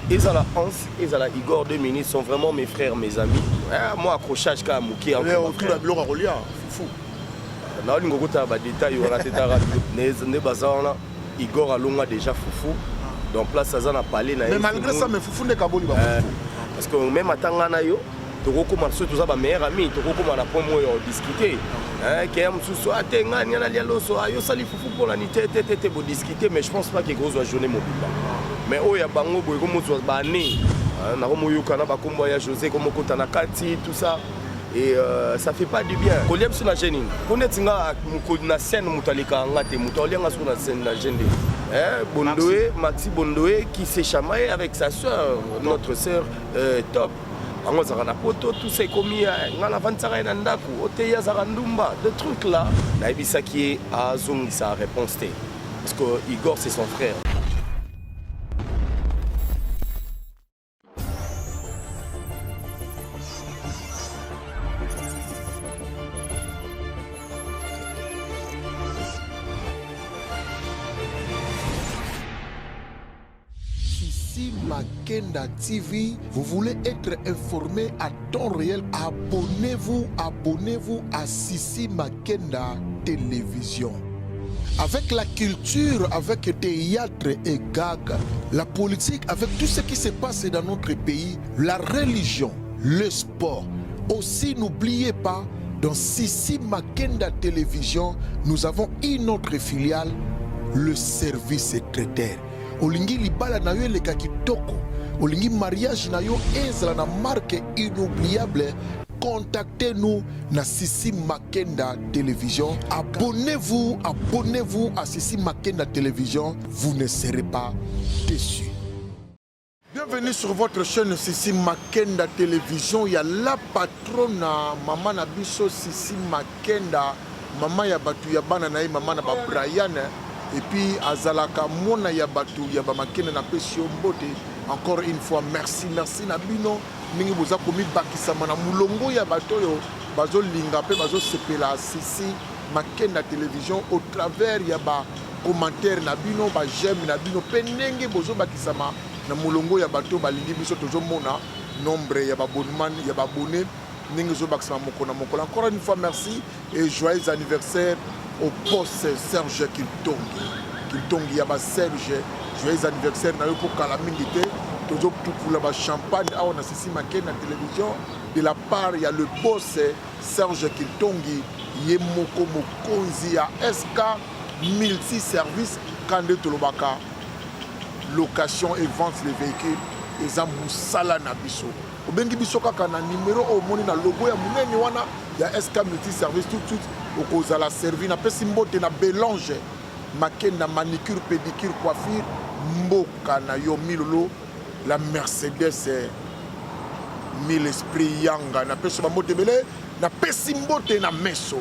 Ezala Hans, Ezala Igor, 2 minutes sont vraiment mes frères, mes amis. Moi, accrochage quand Mouki en autour de la Bilora Rolia, fou. Là, on a des détails, on a des détails. Igor Alonga déjà foufou. Donc place ça a parlé. Mais malgré ça, mais foufou n'est pas bon. Parce que même à Tangana, tu recommences tous à meilleur ami, tu recommences à prendre discuter. Qui aime tout ça, pour la nuit, pour discuter, mais je pense pas qu'il y ait grosse journée mobile. Mais oh, il y a bango, comme tu as banné, José, comme Kotanakati, tout ça. Et ça fait pas du bien. Koliem sur la gêne. Connaître na scène mutalika ngate mutalia sur la scène la gêne. Bondoé, Maxi Bondoé qui s'est chamaillé avec sa soeur, notre soeur top. Angozara poto tout c'est commis ngala vantsara nandaku oteya zarandumba de trucs là. Na ibisa qui est à zong sa réponse té. Parce que Igor c'est son frère. Makenda TV, vous voulez être informé à temps réel, abonnez-vous à Sissi Makenda Télévision. Avec la culture, avec théâtre et gag, la politique, avec tout ce qui se passe dans notre pays, la religion, le sport. Aussi, n'oubliez pas, dans Sissi Makenda Télévision, nous avons une autre filiale, le service traiteur. Olingi libala na yo le kakitoko, olingi mariage na yo ezala na marque inoubliable. Contactez-nous na Sissi Makenda Télévision. Abonnez-vous à Sissi Makenda Télévision. Vous ne serez pas déçus. Bienvenue sur votre chaîne Sissi Makenda Télévision. Il y a la patronne, maman Nabiso Sissi Makenda, maman Yabatu Yabana Naï, maman Naba Brian. Et puis Azalaka Mona Yabatu Yabamakena na Pesio Mbote. Encore une fois, merci Nabino. Ningi boza komi bakisama na mulongo ya batoyo bazo linga pe bazo sepela Sissi Makenda Télévision au travers ya ba commentaire Nabino ba j'aime Nabino pe ndenge bozo bakisama na mulongo ya bato ba lingi biso tozo mona nombre ya ba abonnement ya ba abonné ningi zo bakisama mokona mokola. Encore une fois, merci et joyeux anniversaire au poste Serge Kiltongi ya ba Serge, joyeux anniversaire na yo pour calamité. Toujours pour la champagne, on a Sissi Makenda Télévision. De la part, il y a le boss Serge Kiltongi, Yemoko Mokonzi à SK multi-service, Kande Tolobaka, location et vente des véhicules, et Zamoussala Nabiso. Au Bengi Bisoka, quand on a numéro au monde, na logo ya Mouneni wana, il y a SK multi-service tout de suite, au cause à la servie, na Pessimbo, na Bélange, Makenda manicure, pédicure, coiffure, Mboka na yo milolo. La Mercedes 1000 esprit yanga na peso ba motebele na pesimbote na meso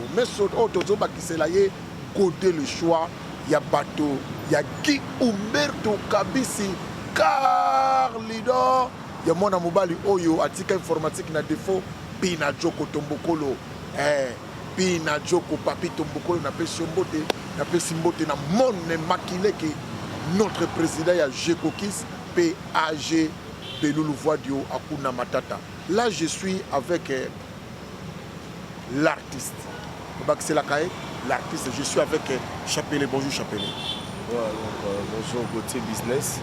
otozo bakisela ye côté le choix ya bateau ya Guy Umberto Kabisi Carlido ya mona mobali oyo atika informatique na défaut Pina Joko Tombokolo Pina Joko Papi Tombokolo na pesimbote na mone makileke notre président ya Jekokis PAG de Loulouvoidio Akuna Matata. Là, je suis avec l'artiste. L'artiste, je suis avec Chapelet. Bonjour Chapelet. Ouais, bonjour côté business.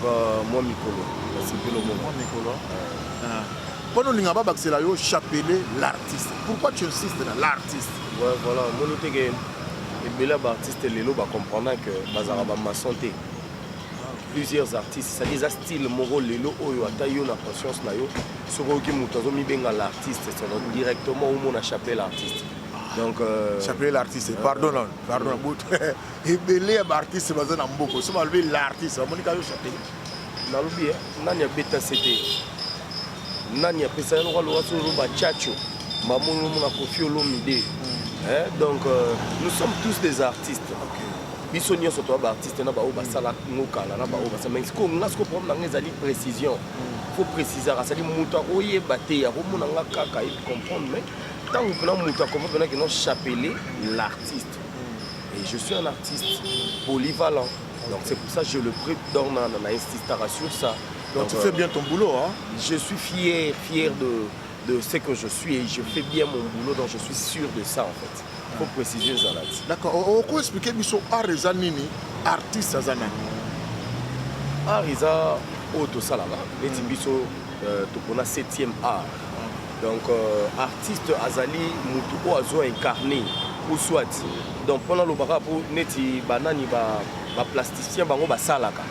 Moi, Mikolo. Moi, Mikolo. Pendant que nous avons Chapelet, l'artiste. Pourquoi tu insistes dans l'artiste? Ouais, voilà. Moi, je suis un artiste et les va comprendre que Bazaraba ma santé. Plusieurs artistes, ça des styles moraux lelo oyo atayo na conscience na yo soko ki mutazo mi benga l'artiste c'est directement où mon a chapé l'artiste. Donc chapé l'artiste, pardon bout. Et belé artiste baza na mboko, so malvé l'artiste, monika yo chapé. Na lobi nani a beta c'était. Nani a pesa no lo waso lo ba chacho. Mamono mo na kofi olomide. Donc nous sommes tous des artistes. Biso nyonso to ba artiste na ba o ba sala ngokala na ba o ba sa mais ko ngasko problème na ngezali précision. Faut préciser ça dit muta oyeba te ya romona ngakaka il comprendre mais tant que na muta comprendre que non chapeler l'artiste. Et je suis un artiste polyvalent, Donc c'est pour ça que je le donne dans l'insistara sur ça. Donc tu fais bien ton boulot, hein? Je suis fier de ce que je suis et je fais bien mon boulot, donc je suis sûr de ça en fait. Il faut préciser ça là. D'accord. On peut expliquer biso art eza nini, artiste aza nani? Art eza auto salama. Neti biso tokona 7e art. Donc artiste azali mutu o azo incarné ou soit. Donc pendant le bara pour neti banani ba plasticien bango ba salaka.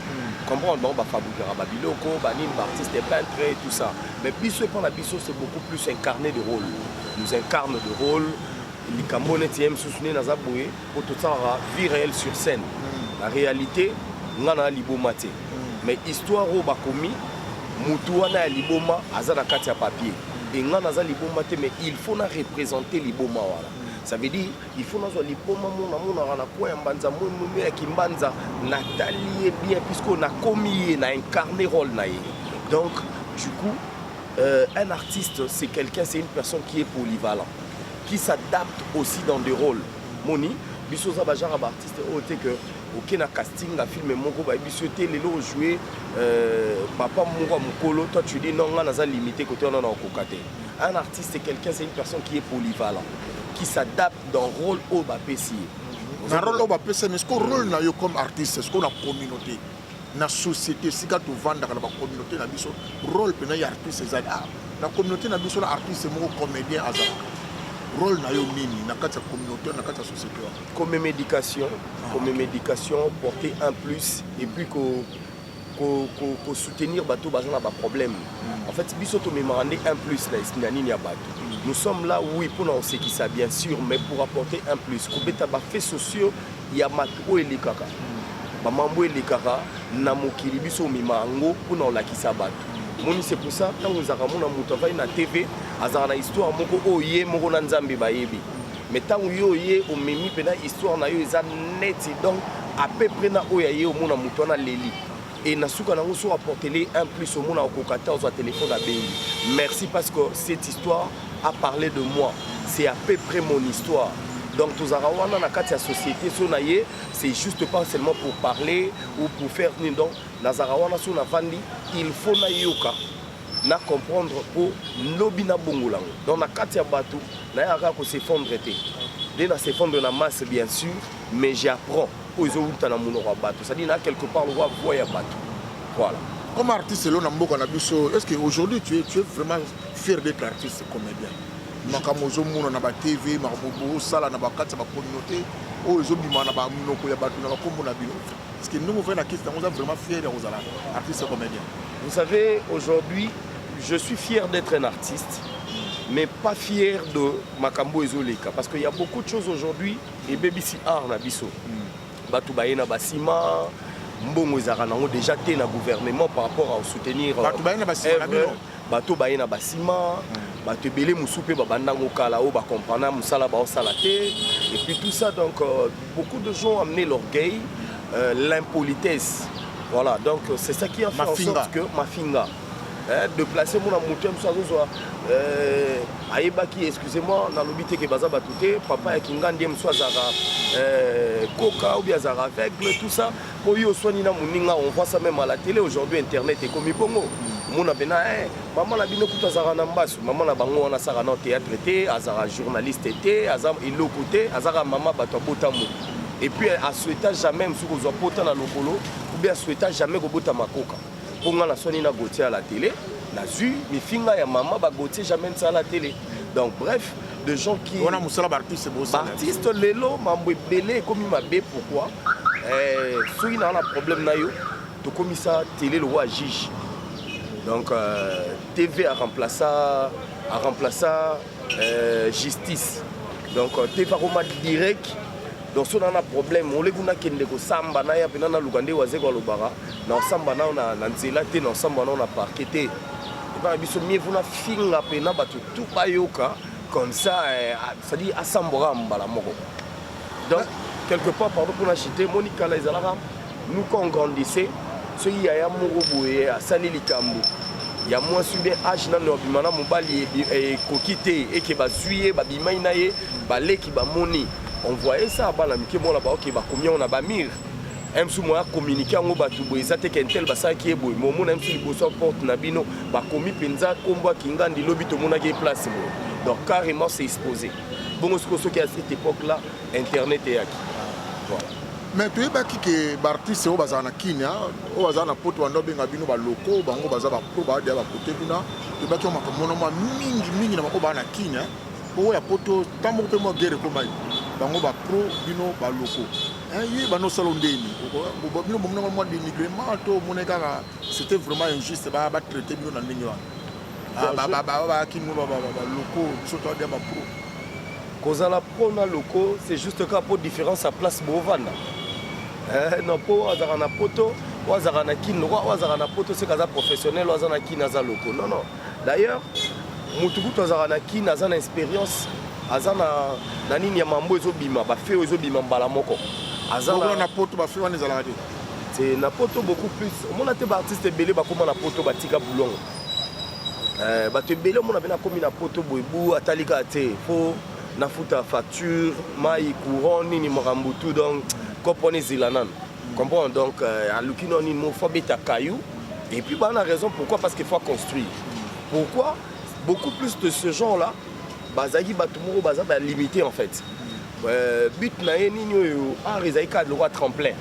Comprendre, bon, bah fabriquer ba biloko, ba nini, ba artiste peintre et tout ça. Mais biso pendant biso c'est beaucoup plus incarné de rôle. Nous incarne de rôle. Likambo neti em sousune na zaboué pour tout ça vie réelle sur scène. La réalité ngana liboma te. Mais histoire au bakomi mutu wana liboma aza na kati ya papier. Et ngana za liboma te mais il faut na représenter liboma wala. Ça veut dire il faut nazo liboma mona na kwa mbanza mumu ya kimbanza Nathalie bien puisqu'on a commis na incarné rôle na ye. Donc du coup un artiste c'est quelqu'un, c'est une personne qui est polyvalent, qui s'adapte aussi dans des rôles. Moni bisoza ba genre artiste oté que aucun casting a filmé moko ba bisoté lelo jouer papa moko mukolo, toi tu dis non nga naza limité côté on a kokate. Un artiste c'est quelqu'un, c'est une personne qui est polyvalent, qui s'adapte dans le rôle au BAPC. Dans le rôle au BAPC, mais ce qu'on rôle comme artiste, c'est ce qu'on a communauté. Dans la société, si tu vends dans la communauté, le rôle de l'artiste, c'est la communauté, l'artiste, c'est mon comédien. Le rôle de la communauté, dans la société. Comme médication, porter un plus et puis qu'on soutenir bateau bazana ba problème. En fait bisoto me demander un plus na nini ya bateau. Nous sommes là oui pour nous ce qui ça bien sûr mais pour apporter un plus. Ko beta ba fait sociaux ya mato et les kaka. Ba mambo et les kaka na mokili biso mimango pour nous la kisa bateau. Moni c'est pour ça quand nous avons na muto va na TV azana histoire moko oye moko na nzambe ba yebi. Mais tant yo ye o memi pena histoire na yo eza net donc à peu près na oyaye o mona muto na leli. Et Nasuka n'a pas apporté un plus au monde au 14 au téléphone à Béni. Merci parce que cette histoire a parlé de moi. C'est à peu près mon histoire. Donc tous arawana na kati ya société sonaye, c'est juste pas seulement pour parler ou pour faire donc nazarawana sona vandi, il faut na yoka na comprendre pour lobi na bongolango. Donc na kati ya bateau, na yaka ko s'effondre té. Dès na s'effondre na masse bien sûr, mais j'apprends. C'est-à-dire quelque part on voit ya bateau. Voilà. Comme artiste est-ce qu'aujourd'hui tu es vraiment fier d'être artiste comédien? Makamozo muna na ba TV, makamobo sala na ba kati ba communauté, o ezo bima na ba munoko ya bato na ba kombo na bilo. Est-ce que nous on fait la question on est vraiment fier d'être artiste comédien? Vous savez aujourd'hui, je suis fier d'être un artiste. Mais pas fier de Makambo Ezoleka parce qu'il y a beaucoup de choses aujourd'hui et BBC art na biso. Batu baena basima mbongo ezara nango déjà té na gouvernement par rapport à soutenir batu baena basima na bino batu baena basima batu belé musupe ba bandango kala o ba comprendre musala ba osala té et puis tout ça donc beaucoup de gens ont amené l'orgueil, l'impolitesse. Voilà, donc c'est ça qui a fait en sorte que Mafinga de placer mon amour ayebaki excusez-moi na lobité que baza batouté papa ya kingandi mswazara coca ou bien zara aveugle tout ça pour yo soigner na muninga on voit ça même à la télé aujourd'hui internet et comme bongo mona bena maman la bino kuta zara na mbasu maman na bango na sara na théâtre té azara journaliste té azam ilokoté azara maman bato botamu et puis à souhaiter jamais msuko zo pota na lokolo ou bien souhaiter jamais ko bota makoka pour nga na soigner na gotier à la télé. La zu, mes finga ya maman ba gotier jamais ça à la télé. Donc bref, de gens qui on a musala artiste c'est beau ça. Artiste lelo mambo belé comme il m'a bé pourquoi ceux qui n'ont pas problème na yo to comme ça télé le roi juge. Donc TV a remplacé justice. Donc TV Roma direct. Donc si on a un problème, on les voit qui ne samba na ya pena na lugande waze kwa lubara na samba na na nzela te na samba na parqueté. Et bien biso mieux vous na finga pena batu tout bayoka comme ça ça dit asambora mbala moko. Donc quelque part pardon pour acheter Monica la ezalaka nous quand grandissait ce y a moko boye a sali likambo. Il y a moins subé H na no bimana mobali et kokité et que ba zuye ba bimainaye ba leki ba moni. On voyait ça, on a combien on a bamir. MC moi communiquer ngo batu boy ça te kentel basa ki boy momo na MC liboso porte na bino ba komi penza kombo kingandi lobi to mona ki place boy donc carrément c'est exposé bon ce qui à cette époque là internet et aki voilà mais tu es baki que l'artiste au bazana Kenya au bazana poto wando benga bino ba loko bango bazaba pro ba dia ba côté bina tu baki on makomono ma mingi na makoba na Kenya o ya poto tambo pe mo guerre ko mai bango ba pro bino ba loko yi bano salon ndeni bino mo na mo dénigrement to moneka c'était vraiment injuste ba traiter bino na ndenge wa ba kingo ba loko surtout dia ba pro kozala pro na loko c'est juste ka pour différence à place bovanda non po azara na poto ou azara na kin ou azara na poto c'est kaza professionnel ou azara na kin aza loko non non d'ailleurs mutukutu azara na kin azana expérience azana na nini ya mambo ezobima ba fait ezobima mbala moko azana na poto ba fait wana ezala c'est na poto beaucoup plus on a te ba artiste belé ba comment na poto batika boulongo bato belé on a bena komi na poto boibu atalika te fo na futa facture mai courant nini morambu tout donc comprenez zilanan comprends donc à l'ukino ni mo faut beta caillou et puis bah on a raison pourquoi parce qu'il faut construire pourquoi beaucoup plus de ce genre là bazaki batumoro baza ba limité en fait but na nini yo a rezaika le roi tremplin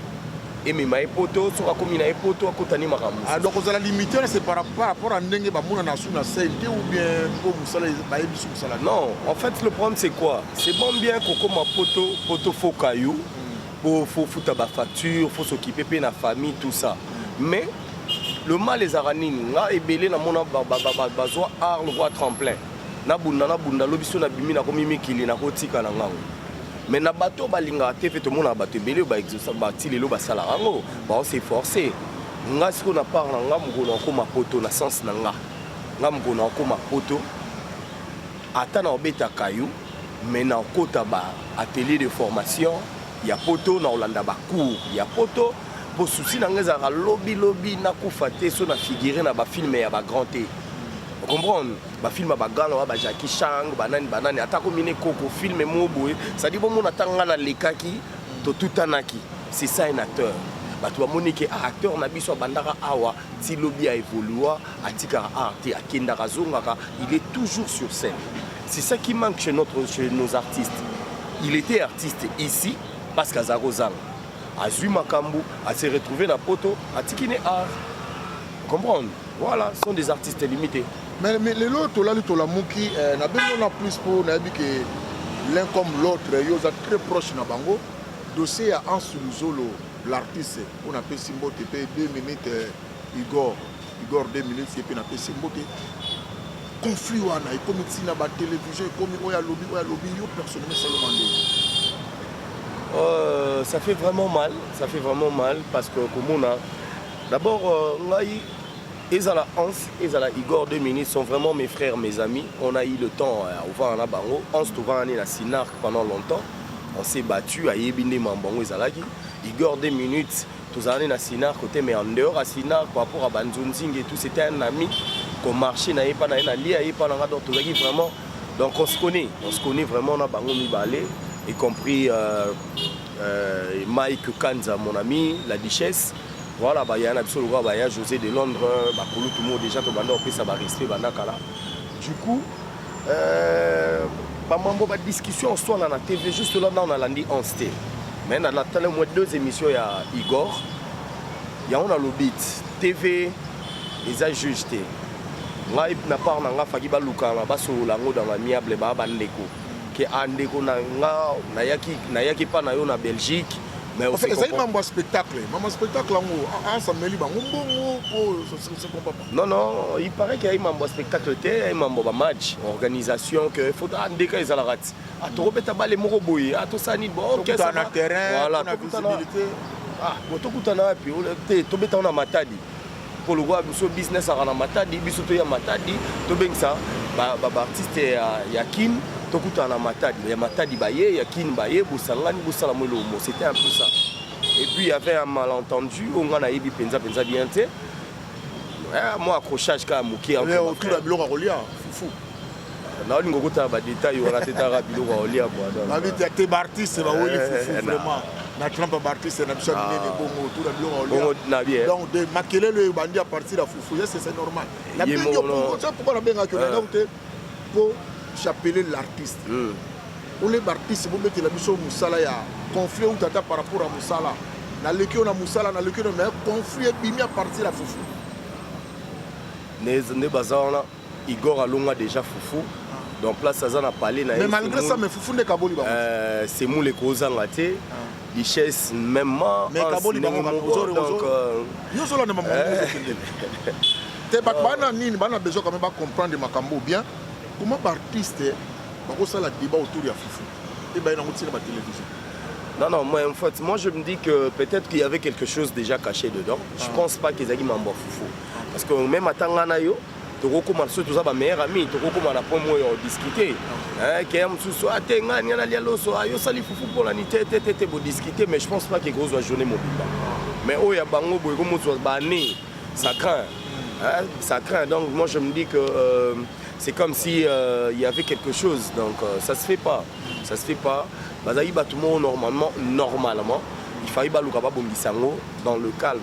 et mais mai poto sur comme na poto akotani maramu donc vous allez limiter c'est par rapport à ndenge ba mona na suna sente ou bien pour musala ba ebisu musala non en fait le problème c'est quoi c'est bon bien qu'on comme poto faux caillou faut foutre ba facture, faut s'occuper de la famille, tout ça. Mais le mal les aranines, nga ebelé na mona bazwa art le roi tremplin. Na bunda lobiso na bimi na komi mikili na kotika na ngango. Mais na bato balinga te fait mona bato ebelé ba exaucer ba tilelo ba sala rango, ba on s'est forcé. Nga siko na parle nga mukona koma poto na sens na nga. Nga mukona koma poto. Ata na obeta kayu, mais na kota ba atelier de formation. Il y a poto na Olanda ba cours il y a poto pour souci na ngeza lobby na kufate so na figurer na ba film ya ba grand T vous comprenez ba film ba grand ba Jackie Chan banani ata ko mine koko film mo boy ça dit bon mon atanga na lekaki to tutanaki c'est ça un acteur ba to monique acteur na biso bandaka awa ti lobby a évolué atika art akenda razongaka il est toujours sur scène c'est ça qui manque chez nos artistes il était artiste ici parce qu'Azarozang a vu Makambu, a se retrouvé dans poto, a tikine art. Comprendre? Voilà, ce sont des artistes limités. Mais les autres, là, les Mouki, n'a besoin plus pour que l'un comme l'autre, ils sont très proches dans Bango. Dossier à Ansu Zolo, l'artiste, on appelle Simbo TP 2 minutes, Igor 2 minutes, et puis on appelle Simbo TP. Conflit, il comme ici dans la télévision, comme il y a lobby, personnellement, c'est le mandé. Ça fait vraiment mal parce que comme on a d'abord Ezala Hans, Ezala Igor 2 minutes sont vraiment mes frères, mes amis. On a eu le temps au Vana Bango, Hans Touvan à Sinark pendant longtemps. On s'est battu à Yébinde Mambango Ezalaki. Igor 2 minutes, tous années à Sinark côté mais en dehors à Sinark par rapport à Banzunzing et tout, c'était un ami qu'on marchait na pas na lia pas na donc vraiment donc on se connaît vraiment na Bango Mibale. Y compris Mike Kanza, mon ami, la Duchesse. Voilà, il y a un absolu José de Londres, tout le monde déjà, tout le monde ça va rester. Du coup, ma discussion soit dans la TV, juste là, on a l'andi en sté. Mais dans la télé, moi, 2 émissions, il y a Igor, il y a on a le beat, TV, ils ont jugé. Moi, il n'a pas Fagiba Luka, dans la miable, Bandeko. Que andeko na yaki pa na yo na Belgique mais aussi c'est un spectacle ça me liba non il paraît qu'il y a un spectacle un match organisation que faut andeka ezala rat a to beta bale moko boye a to sani bon OK ça na terrain voilà na visibilité to kutana puis to beta na matadi pour le voir business à matadi biso to ya matadi to bengsa ba artiste yakin tokuta na matadi ya matadi baye ya kin baye busangani busala molomo c'était un peu ça et puis il y avait un malentendu on a yebi penza bien té moi accrochage ka muki en tout la biloko rolia fou na lingo kota ba détail on a teta ra biloko rolia quoi donc ba artiste ba woli fou vraiment na trompe artiste na biso minene bongo tout na biloko bongo na bien donc de makelele bandi à partir de foufou c'est normal la bien pourquoi la benga que na te pour chapeler l'artiste on les artistes vous mettez la biso musala ya conflit ou tata par rapport à musala na leki on a musala na leki on a conflit bimi à partir de foufou ne bazana Igor alonga déjà foufou donc place ça n'a parlé mais malgré ça mais foufou ne kaboli ba c'est mou les causes en raté richesse même mais kaboli ba donc yo solo na maman te bakbana nini bana besoin quand même pas comprendre makambo bien comment artiste ba ko sala débat autour ya foufou et ba na ngoti na télévision. Non, moi en fait, moi je me dis que peut-être qu'il y avait quelque chose déjà caché dedans. Je pense pas qu'ils aient mambo foufou parce que même à Tangana yo toko marso tout ça ba meilleur ami toko ma la promo yo discuter que am sous a tenga ni na lialo so ayo sali fufu pour la nité tete bo discuter mais je pense pas que gros journée mobile mais oh ya bango boy comme tu ba né ça craint donc moi je me dis que c'est comme si il y avait quelque chose donc ça se fait pas bazali ba tout monde normalement il fallait ba luka ba bombisango dans le calme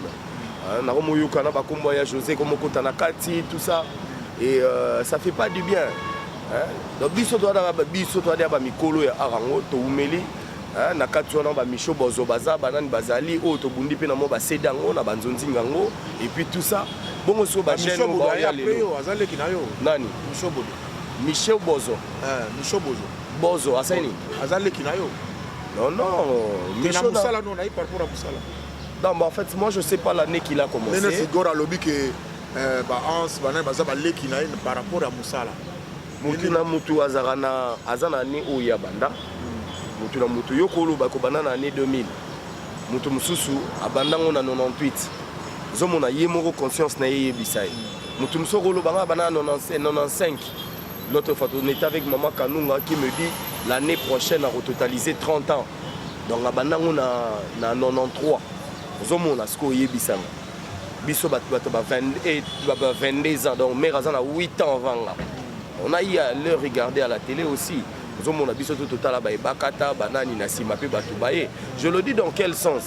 na romo yokana ba kombo ya José comme kotana kati tout ça et ça fait pas du bien donc biso doit ba mikolo ya arango to umeli na kati wana ba misho bozo baza banani bazali o to bundi pe na mo ba sedango na banzonzi ngango et puis tout ça bongo so ba chaîne ba ya lelo azale kinayo nani Michel Bozo Bozo asani azale kinayo non Michel Musala non na par rapport à Musala non mais en fait moi je sais pas l'année qu'il a commencé mais c'est Gora lobby que ba ans banana baza ba leki na par rapport à Musala mutu na mutu azana ni o ya banda mutu na mutu yokolo ba ko banana année 2000 mutu mususu abandango na 98 zomona yemoko conscience na yebisai mutu musokolo banga banana 95 l'autre fois on était avec maman Kanunga qui me dit l'année prochaine à retotaliser 30 ans donc abandango na 93 zomona sko yebisanga biso ba 22 ans donc mère azana 8 ans avant là on a eu à le regarder à la télé aussi zomona biso total ba bakata banani na sima pe batu baye je le dis dans quel sens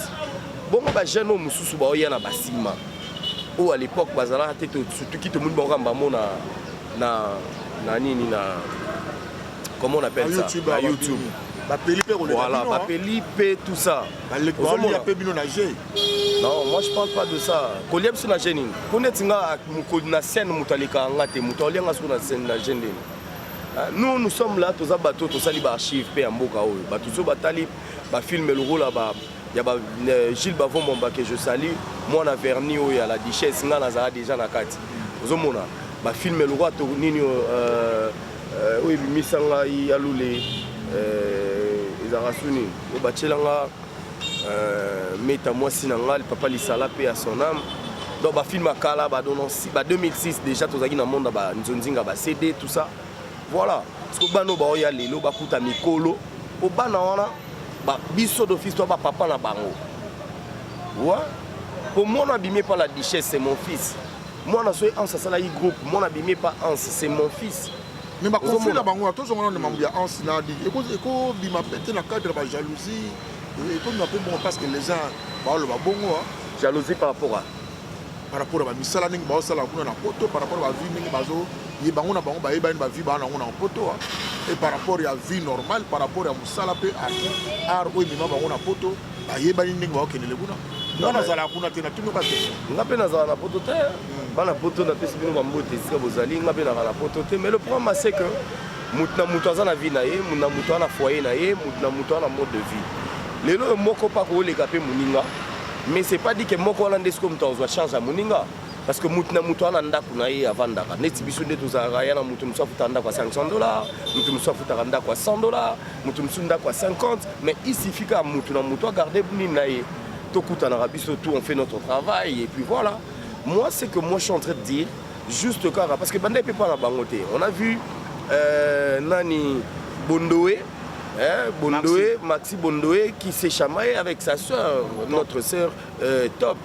bon ba jeune mususu ba oya na basima ou à l'époque bazala tete surtout qui tout le monde bangamba mona na nini na comment on appelle ça à YouTube voilà Papelipe tout ça non moi je parle pas de ça Kolieb sur la jeune connaîtinga na scène mutalika ngate mutolianga sur la scène la jeune nous sommes là tous bateau tous sali ba archive pe mboka oyo bato so batali ba film le rôle là-bas il y a Gilles Bavon que je salue moi na verni oyo ya la Duchesse nga nazala déjà na kati ozomona ba film le roi to nini oyo bimisanga yalule Izarasuni au bachelanga meta moi sinanga le papa lisala pe à son âme donc ba film akala ba 2006 déjà tozaki na monde ba nzonzinga ba CD tout ça voilà parce que bano ba oya lelo ba kuta mikolo o bana wana ba biso d'office to ba papa na bango ouais pour moi on abîmé par la Duchesse c'est mon fils moi on a soé en ça sala y groupe moi on abîmé pas en c'est mon fils mais ma conflit là bango tous on a mambo ya ans na di eko bima pété na cadre ba jalousie et comme un peu bon parce que les gens ba lo ba bongo jalousie par rapport à ba misala ning ba sala kuna na poto par rapport à vie ning bazo yi bango na bango ba yeba ni ba vie ba na ngona poto et par rapport à vie normale par rapport à musala pe art o bima bango na poto ba yeba ni ning ba okenele kuna na zala kuna tena tuno ka te ngape na zala na poto te bana poto na pesi bino bambote sika bozali ngape na poto te mais le problème c'est que mutna mutu azana vie na ye mutna mutu ana foyer na ye mutna mutu ana mode de vie lelo moko pa ko le kape muninga mais c'est pas dit que moko wana ndesko mutu azwa charge à muninga parce que mutna mutu ana ndako na ye avandaka neti biso nde tozalaka ya na mutu musu afuta ndako à $500 mutu musu afuta ndako à $100 mutu musu ndako à 50 mais il suffit que mutu na mutu a garder nini na ye tokuta na biso tout on fait notre travail et puis voilà moi c'est que moi je suis en train de dire juste car parce que bande peut pas la bangote on a vu nani Bondoé Maxi Bondoé qui s'est chamaillé avec sa soeur notre soeur Top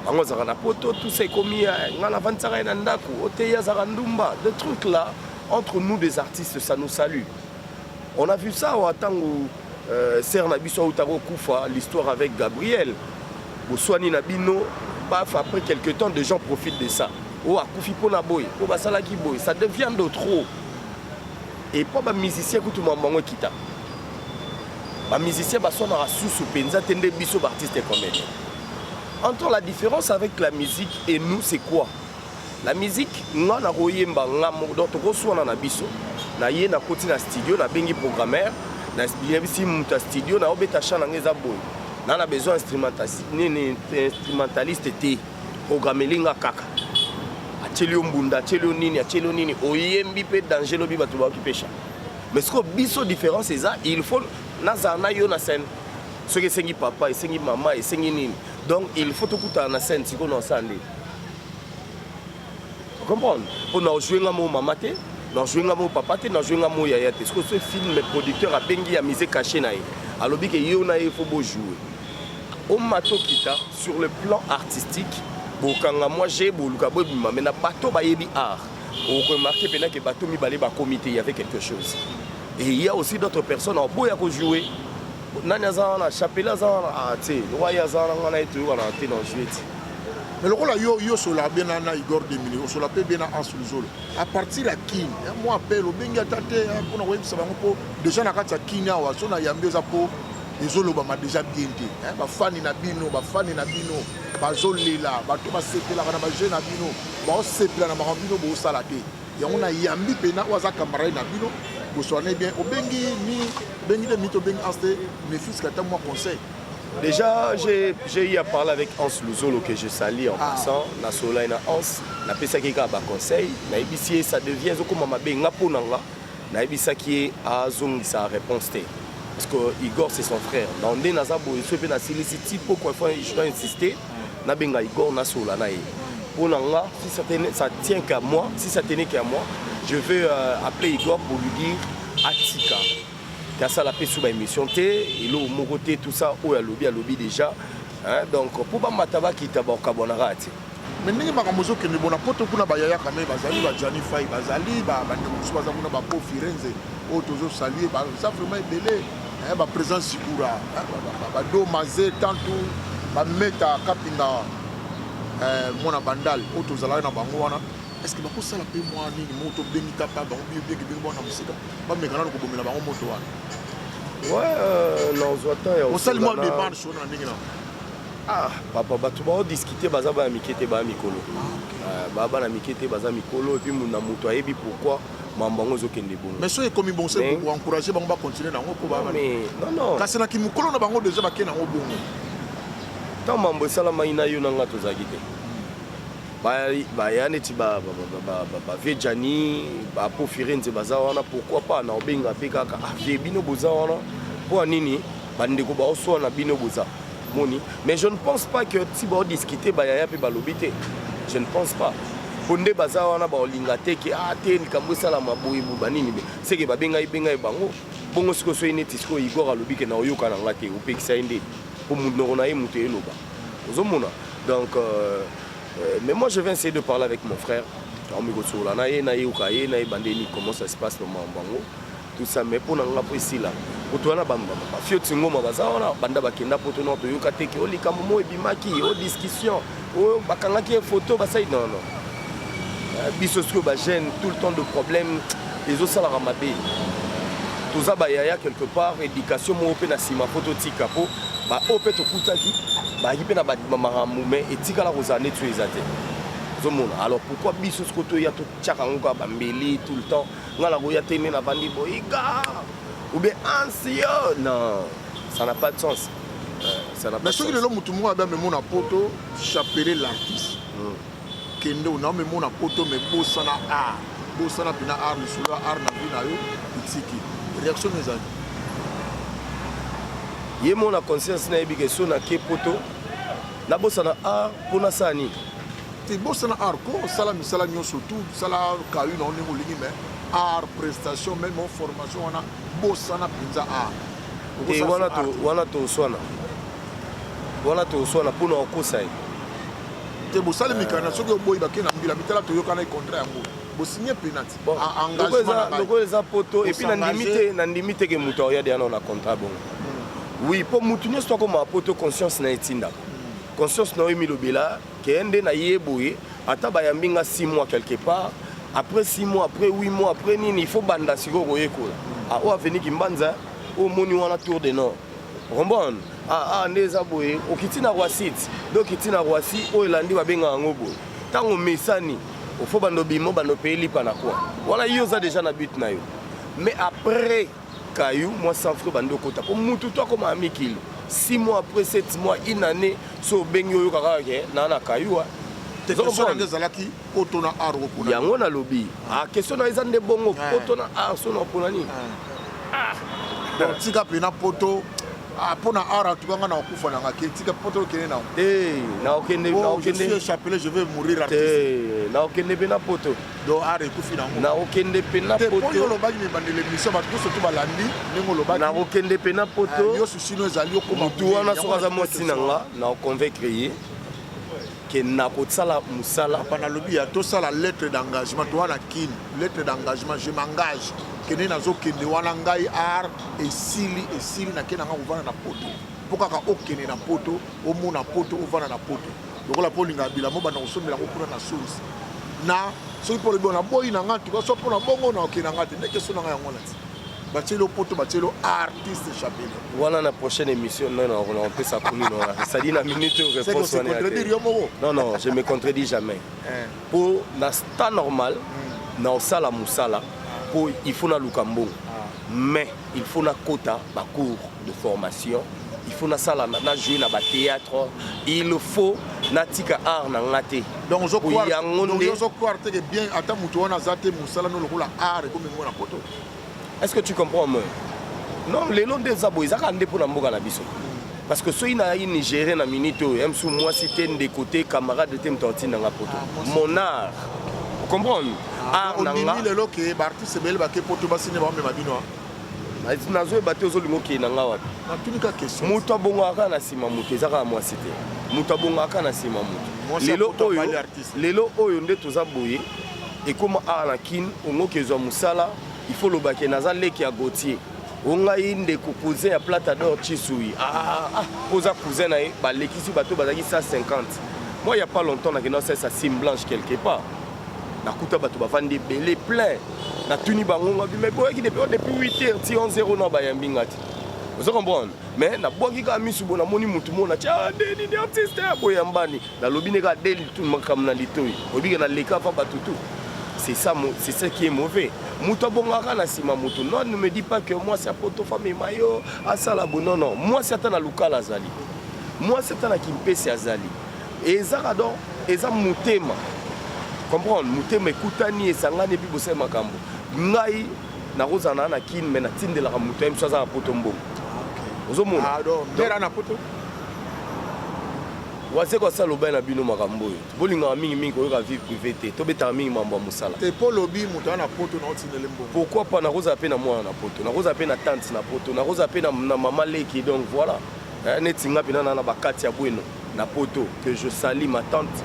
on a poto tout c'est commis ngala vantsara na ndako oteya zarandumba des trucs là entre nous des artistes ça nous salue on a vu ça au tango Ser Nabiso Outaro Koufa, l'histoire avec Gabriel. Boswani Nabino, paf, après quelques temps, des gens profitent de ça. Oh, Koufi Ponaboy, oh, Basalaki Boy, ça devient de trop. Et pas les musiciens qui ont été quittés. Les musiciens sont sous penza tende biso artistes et comédiens. Entre la différence avec la musique et nous, c'est quoi? La musique, nous avons un biso. Na ye na koti na studio na bengi programmeur na bisi muta studio na obeta chana ngeza boy na besoin instrumentaliste te programmelinga kaka ateli mbunda ateli nini oyembi pe danger lobi batu ba kipesha mais ce que biso différence c'est ça il faut nazana yo na scène ce que sengi papa et sengi maman et sengi nini donc il faut tout kuta na scène siko na sande comprendre pour na jouer ngamo mama te dans jouer mon papa te dans jouer mon yaya te. Est-ce que ce film le producteur a bengi a misé caché naï alors que yo na il faut beau jouer au mato kita sur le plan artistique bokanga moi j'ai boluka bobima mais na bato ba yebi art on remarquer pendant que bato mi balé ba comité il y avait quelque chose et il y a aussi d'autres personnes en boya ko jouer nanya za na chapela za na te roya za na etu wana te dans jouer. Mais le rôle yo sur la bien na Igor Demini, sur la bien en sous zolo. À partir la kin, moi appelle au benga tate pour nous ça va pour déjà na kati kinya wa so na yambe za po ezolo ba ma déjà bien té. Ba fani na bino, ba zolela, ba to ba sepela na ba jeune na bino, ba sepela na ba bino bo sala té. Ya on a yambi pena wa za camarade na bino, bo soane bien au bengi ni bengi de mito bengi aste mes fils kata moi conseil. Déjà, j'ai eu à parler avec Hans Luzolo que je salue en passant. Na sola na Hans, na pesa qui a conseil. Na ibisi ça devient comme ma benga ponanga. Na ibisa qui est à zong sa réponse té. Parce que Igor c'est son frère. Dans des nazabo il se fait na silicity pourquoi je dois insister. Na benga Igor na sola na e. Ponanga si ça tient qu'à moi, si ça tenait qu'à moi, je vais appeler Igor pour lui dire Atika. Car ça la paix sous ma émission T, et l'eau moroté tout ça, où il y a lobby déjà. Donc pour pas mataba qui t'a bon carbonara. Mais n'est pas comme ça que nous avons pas pour la bayaya quand même, bazali bazani fai bazali bazani bazali ba po Firenze, au toujours saluer ça vraiment belé, ba présence Sikura, ba do mazé tantou, ba meta kapinga mona bandal, au toujours là na bango wana. Est-ce que beaucoup ça la paix moi ni moto bengi tapa ba bien bien bon na musika ba me kana ko bomela bango moto wana. Ouais, non zoata ya au seulement des marches on a ndingina. Ah papa batu ba discuter baza ba mikete ba mikolo. Baba na mikete baza mikolo et puis na moto ayebi pourquoi mambango zo kende bongo. Mais soyez comme bon c'est pour encourager bango ba continuer na ngo ko ba. Mais non. Kasi na ki mukolo na bango déjà ba kena ngo bongo. Tant mambo sala maina yo na ngato zagite. Bah yani ti ba vejani ba po Firenze baza wana pourquoi pas na obenga pe kaka bino boza wana pour nini bande ko ba oso na bino boza moni mais je ne pense pas que ti ba discuter ba yaya pe ba lobité je ne pense pas bonde baza wana ba olingate ki te nikambo sala maboyi bu banini c'est que ba benga bango bongo siko so ineti siko Igor alobike na oyoka na ngate o pekisa inde pour mundo na ye muto eloba ozomona donc mais moi je vais essayer de parler avec mon frère. Comment ça se passe le Mambango, tout ça. Mais pour nous ici là, pour toi là, Fio Tingo Mabazana, Banda Bakenda pour ton nom, tu as été au Likamomo et Bimaki, aux discussions, au Bakangaki photo, Basai, non, non. Bisosco gêne tout le temps de problèmes, les autres salariés ramabé. Tout ça, il y a quelque part, éducation, mon open à Sima, photo Tikapo, bah, open to Kutaki. Alors pourquoi biso skoto ya to tchakango bambeli tout le temps ngala go ya tene na bandi boiga ou bien ansio non ça n'a pas de sens ça n'a pas de sens. Mais ce que l'homme tout le monde a même mon poto chapeler l'artiste kendo on a même mon poto mais bosana bina art sur art na bina yo itiki réaction mes amis ye mon la conscience na ebike so na ke poto na bosana art pona sani te bosana art ko sala misala nyo surtout sala ka une on est molingi mais art prestation même en formation on a bosana pinza art et wana to swana pona okosa te bosala mikana soki oboyi bakena mbila bitala to yokana contrat yango bo signer penalty engagement loko eza poto et puis na limite ke muto ya dia na contrat bon Oui, pour Moutounios, toi comme poto conscience na etinda. Conscience na emi lobela, kende na yeboye, ata bayambinga 6 mois quelque part, après 6 mois, après 8 mois, après nini, il faut banda siko koyekola. Ah, o aveni kimbanza, o moni wana tour de nord. Rombon, ndeza boye, okiti na Roissy, donc kiti na Roissy, o elandi babenga ngo boye. Tango mesani, o faut bando bimo bando peli pana quoi. Voilà, yo za déjà na but na yo. Mais après Caillou, moi sans frais bando kota. Pour moutou toi comme ami kilo. 6 mois après 7 mois, une année, so benyo yo kaka na Caillou. Te question na zalaki otona aro pour yango na lobby. Ah question na ezande bongo otona arso na ponani. Donc tika pena poto pona ara tukanga na okufa na ngaki tika poto kene na. Na okende je suis échappé, je vais mourir artiste. Na okende pena poto. Do ara ekufi na ngo. Na okende pena poto. Te ponyo lobaki me bandele mission ba tout surtout balandi nengo lobaki. Na okende pena poto. Yo susino ezali okoma tu wana soka za mosi nanga na convaincre ye. Que na kotala musala pendant le biya to sala lettre d'engagement to wana kin lettre d'engagement je m'engage que ne nazo kende wana ngai art et sili na kenanga uvana na poto pokaka okene na poto omona poto uvana na poto lokola polinga bilamo bana kosomela ngokuna na source na soki po le bona boyi na ngati ko so pona bongo na okena ngati ndeke so na ngai ngona ti batelo poto batelo artiste chapelle voilà la prochaine émission non on peut ça pour nous ça dit la minute de réponse non je me contredis jamais pour la sta normal na sala musala pour il faut na lukambo mais il faut na quota ba cours de formation il faut na sala na jouer na ba théâtre il faut na tika art na ngate donc je crois que bien ata mutu wana zate musala no lokola art comme ngona poto. Est-ce que tu comprends moi? Non, les noms des abos, ils ont rendez pour l'amboga na biso. Parce que ceux qui ont Nigérien na minito, même sous moi c'était des côtés camarades de Tem Tortine dans la poto. Mon art. Vous comprenez? Art na nga. Le lo ke artiste bel ba ke poto ba sine ba me mabino. Na zo baté ozolingo ke na nga wa. Na tunika question. Muto bonga na sima muto ezaka moi cité. Muto bonga na sima muto. Lelo oyo nde tozaboye et comme art na kin ongo ke zo musala. Il faut le baquer dans un lait qui a Gauthier. On a une des cousin à plata d'or Chisui. Posa cousin à l'équipe bateau bazaki 150. Moi il y a pas longtemps na kena ça sim blanche quelque part. Na kuta bateau ba vendre belé plein. Na tuni bango mais boy qui depuis 8h ti 11h na bayambingati. Vous comprenez? Mais na boki ka misu bona moni mutu mona cha deni ni artiste boyambani. Na lobine ka deli tout makam na litoi. Obi na leka fa batutu. C'est ça, c'est ça qui est mauvais. Moutobongaka na sima mutu. Non, ne me dis pas que moi c'est poto famille mayo, asalabo. Non, non. Moi c'est un local azali. Moi c'est un kimpesi azali. Et Zarador, et ça mutema. Comprendre, mutema ekutani esangani bi bose makambo. Ngai na rozana na kin mena tinde la mutema soza poto mbo. Ozomona. Ah donc, dera na poto. Wase ko sala loba na bino makambo yo. Bolinga mingi ko ka vie privée te. To beta mingi mambo musala. Te po lobi mutu na poto na otinele mbo. Pourquoi pas na roza pe na moi na poto. Na roza pe na tante na poto. Na roza pe na maman leki donc voilà. Netinga pe na bakati ya Bueno na poto que je salue ma tante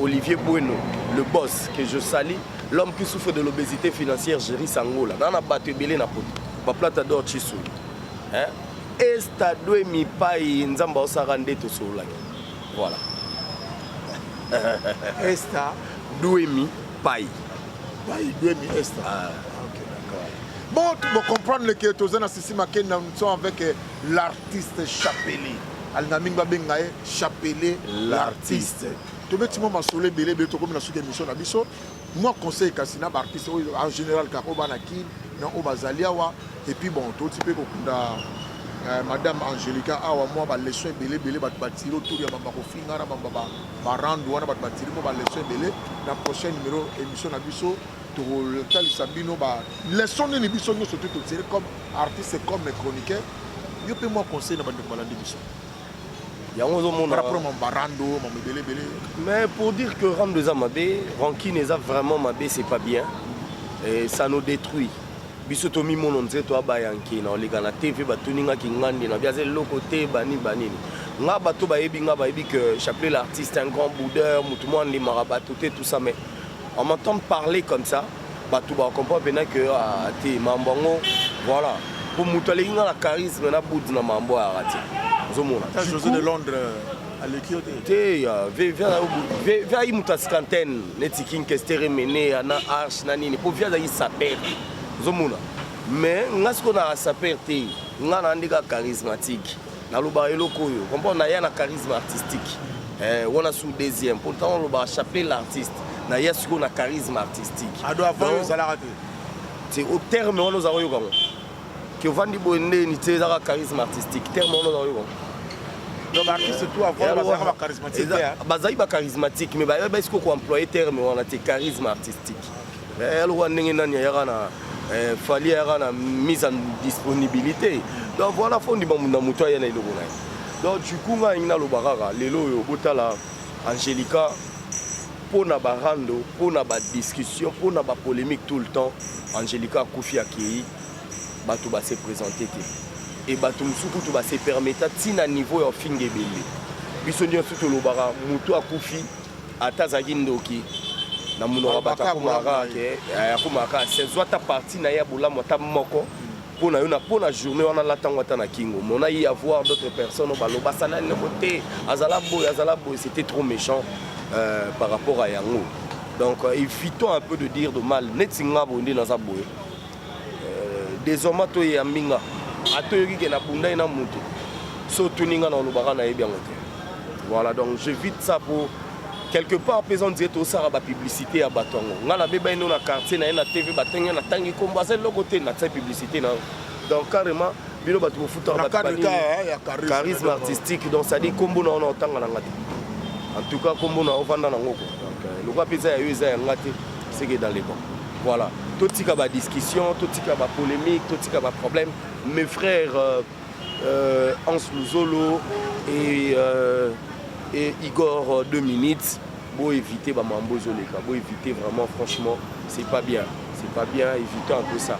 Olivier Bueno, le boss que je salue, l'homme qui souffre de l'obésité financière Jerry Sangola. Na bato belé na poto. Ba plata d'or Chisui. Esta doe mi pai nzamba osarande to solaki. Voilà. Esta Douemi Paille. Paille Douemi Esta. Ok, d'accord. Bon, tu peux comprendre que tu as Sissi Maken, nous sommes avec l'artiste Chapelle. Al-Naming Babengae, Chapelle, l'artiste. Tu veux que tu m'as soulé belé, tu comme la suite émission d'Abisso. Moi, conseil Kassina, artiste en général, Karoba Naki, non, Obazaliawa. Et puis bon, tout petit peu comme Madame Angelica awa moi ba leçon belé ba batiro autour ya bamba ko fingara bamba ba rando wana ba batiro ba leçon belé la prochaine numéro émission na biso to tali sabino ba leçon ni biso no surtout tout comme artiste comme chroniqueur yo peut moi conseil na bande balandi biso yango zo mona rapport mon barando mon belé mais pour dire que rendre des amabé ranking est vraiment mabé c'est pas bien et ça nous détruit. Bisoto mi mono nzeto abayanki na olika na TV batuninga kingandi na biaze lokote bani banini nga bato bayebi nga bayebi que Chapelle l'artiste un grand boudeur mutumo ndi marabatoté tout ça mais en m'entend parler comme ça bato ba comprendre bien que te mambango voilà pour mutualiser la charisme na bout na mambo à rater ozomona José de Londres à l'équipe via y muta cinquantaine neti king kestere mené na arche na nini pour via y saper ozomona mais ngasko na saper te ngana ndika charismatique na loba eloko yo comprendre na ya na charisme artistique on a sous deuxième pourtant on va chapeler l'artiste na ya siko na charisme artistique ado avant ça la raté c'est au terme on nous a eu comme que vandi bonde ni te za charisme artistique terme on nous a eu comme donc artiste tout avant ça charismatique bazai ba charismatique mais ba est-ce qu'on employer terme on a te charisme artistique elle wa ndenge nani ya na fali ya na mise en disponibilité donc voilà fondi ba munda muto ya na iloko na donc du coup nga ina lo barara lelo yo botala Angelica pour na barando pour na ba discussion pour na ba polémique tout le temps Angelica Koufi Akei bato ba se présenter et bato musuku to ba se permettre tina niveau ya fingebele biso ndio tout lo bara muto akufi atazaki ndoki na munora bata kumara ke akumaka sezwata partie na ya bola mota moko pour na journée on a l'attendre na kingo on a y avoir d'autres personnes baloba sana le côté azalabo c'était trop méchant par rapport à yango donc évitons un peu de dire de mal netinga bonde na zaboye désormais to ya minga atoyoki ke na bunda na mutu so tuninga na lobaka na yebi yango voilà donc j'évite ça pour quelque part pesant dire tout ça ba publicité à batongo ngala beba ino na quartier na TV batenge na tangi komba c'est le côté na publicité na donc carrément bino batu futa ba charisme artistique donc ça dit kombo na on tanga na ngati en tout cas kombo na ovanda na ngoko donc le quoi pesa ya yuza ya ngati c'est que dans les bons voilà tout tika ba discussion tout tika ba polémique tout tika ba problème mes frères Hans Luzolo et Igor 2 minutes pour éviter bah mambo zoleka pour éviter vraiment franchement c'est pas bien éviter un peu ça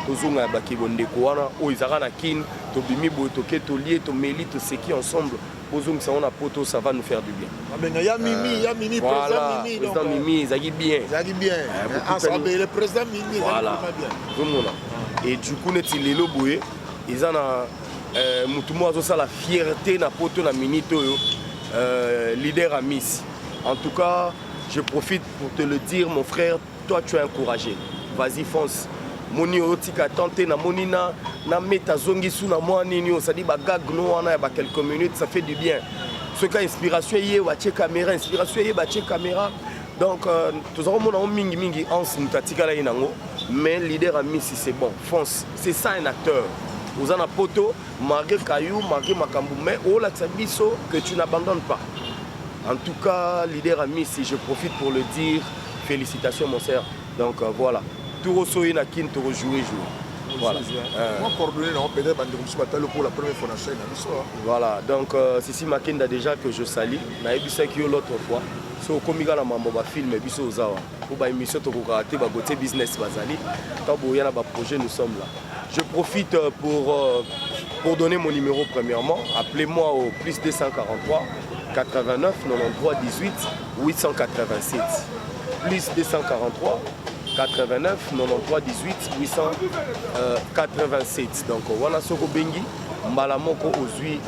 tozonga ba kibondeko wana o izaka na kin to bimi bo to ke to lié to meli to seki ensemble ozonga ça on a poto ça va nous faire du bien ya mimi voilà, président mimi zaki bien ensemble le président mimi voilà zomona et du coup neti lelo boye izana mutu mo azo la fierté na poto na minute oyo leader à Miss. En tout cas, je profite pour te le dire, mon frère, toi tu es encouragé. Vas-y, fonce. Moni otika tenter na monina na meta zongi sous na moi nini ça dit bagag no ana ba quelques minutes ça fait du bien. Ce cas inspiration yé wa caméra inspiration yé ba caméra. Donc tous on mingi ans mutatika la inango mais leader à Miss c'est bon. Fonce. C'est ça un acteur. Vous en avez poto, marqué Kayou, marqué Makambu, mais oh là biso que tu n'abandonnes pas. En tout cas, leader ami, si je profite pour le dire, félicitations mon frère. Donc voilà, tout reçoit na kin, tout rejouer. Voilà. Moi coordonné on peut dire pour la première fois dans la chaîne. Voilà, donc Sissi Makinda déjà que je salue, na ebisa ki l'autre fois. So komiga na mambo ba film biso zawa. Pour ba émission to ko karaté ba côté business bazali. Tant boya na ba projet nous sommes là. Je profite pour donner mon numéro premièrement. Appelez-moi au plus 243 89 93 18 887. Plus 243 89 93 18 887. Donc voilà Soko Bengi. Mbalamoko Ozui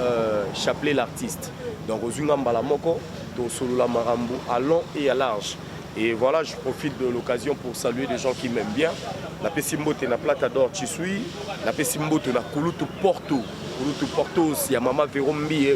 chapelet l'artiste. Donc Ozui Mbalamoko, donc Solula Marambu à long et à large. Et voilà, je profite de l'occasion pour saluer des gens qui m'aiment bien. La Pessimbote na Plata d'Or Chisui, la Pessimbote na Kulutu Porto. Kulutu Porto aussi, il y a Mama Verombi.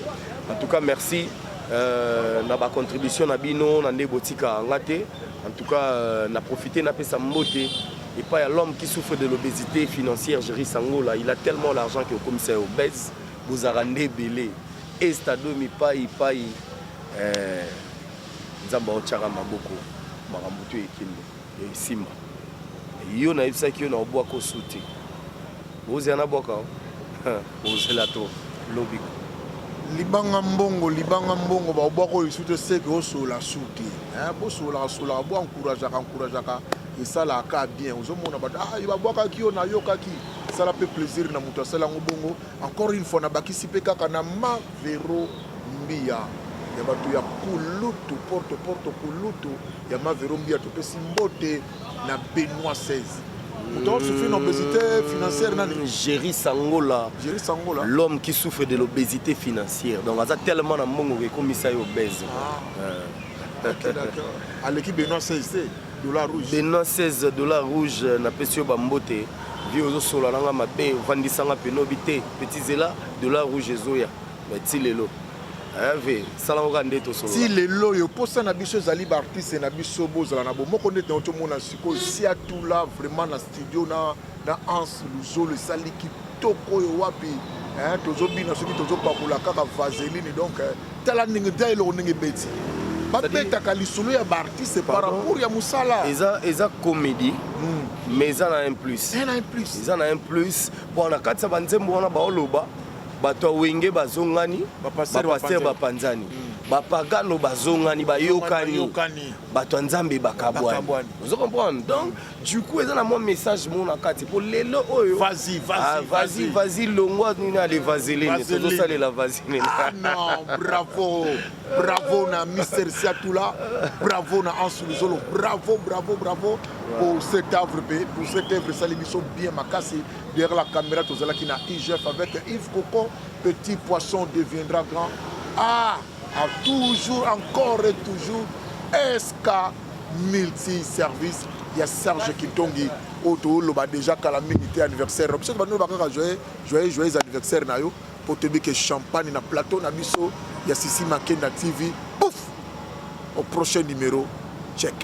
En tout cas, merci. Na ba contribution na bino na nebotika ngate. En tout cas, na profité na Pessimbote. Et pas à l'homme qui souffre de l'obésité financière, Jerry Sangola. Il a tellement d'argent que comme c'est obèse, vous arrendez belé. Et stado mi paye. Nzamba ochara maboko. Marambutu ekinde. Et simba. Yo na ibisa ki yo na obwa ko suti. Oze na boka. Oze la to lobiko. Libanga mbongo ba obwa ko suti seke osola suti. Bo sola bo encourageaka. Et ça là bien aux hommes on a il va boire qui on a yokaki ça la fait plaisir na muto ça la ngobongo encore une fois na bakisi pe kaka na ma vero mbia ya batu ya kulutu porte kulutu ya ma vero mbia to pesi mbote na Benoît 16 Vous souffrez d'une obésité financière, nani? Jerry Sangola. Jerry Sangola. L'homme qui souffre de l'obésité financière. Donc, ça tellement dans mon comme ça obèse. Ok, d'accord. À l'équipe Benoît 16 dollars rouge. Benoît 16 dollars rouge na pesio bambote. Vi ozo sola nanga mabe vandisanga penobité. Petit zela dollar rouge zoya. Mais ti lelo. Ave sala ngande to solo. Si lelo yo posa na biso zali ba artiste na biso bozala na bo moko ndete na to mona siko si atula vraiment na studio na Hans Luzo le sali kitoko yo wapi. Tozo bina soki tozo pakula kaka vaseline donc tala ningi dailo ningi beti. Babetaka lisolo ya ba artiste par rapport ya musala. Eza comédie. Mais ça a un plus. Il y en a un plus. Ils en a un plus. Pour la 4 banzembo wana baoloba bato wenge bazongani Bapasteur bapanzani bapagano bazongani bayokani bato nzambe bakabwani. Vous comprenez? Donc du coup ils ont un message mon akati pour lelo oyo. Vas-y longwa nina les vaseline. Tout ça les la vaseline. Ah non, bravo na Mister Siatula, bravo na Ansuluzolo, bravo pour cette œuvre Salimiso bien makasi derrière la caméra tozala qui na IGF avec Yves Coco, petit poisson deviendra grand. Toujours encore et toujours SK multi-service. Il y a Serge Kitongi auto loba déjà qu'à la minute anniversaire. Parce que nous va joyeux anniversaire na yo pour te dire que champagne na plateau na biso, il y a Sissi Makenda TV. Pouf! Au prochain numéro, check.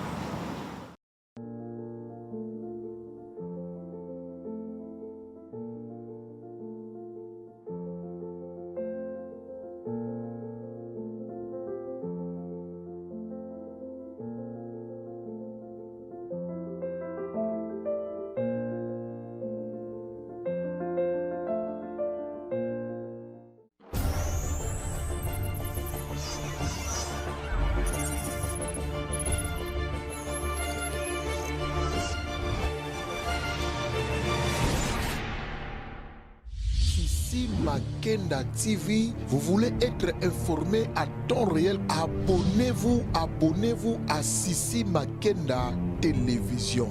Makenda TV, vous voulez être informé à temps réel, abonnez-vous à Sissi Makenda Télévision.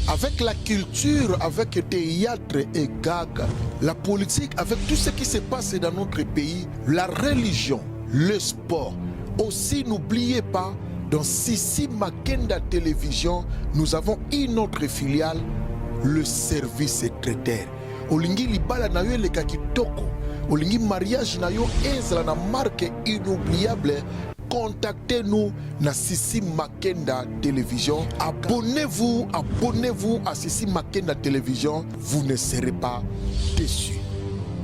Avec la culture, avec le théâtre et gag, la politique, avec tout ce qui se passe dans notre pays, la religion, le sport. Aussi, n'oubliez pas, dans Sissi Makenda Télévision, nous avons une autre filiale, le service traiteur. Olingi libala na yo leka kitoko, olingi mariage na yo ezala na marque inoubliable. Contactez-nous na Sissi Makenda Télévision. Abonnez-vous à Sissi Makenda Télévision. Vous ne serez pas déçus.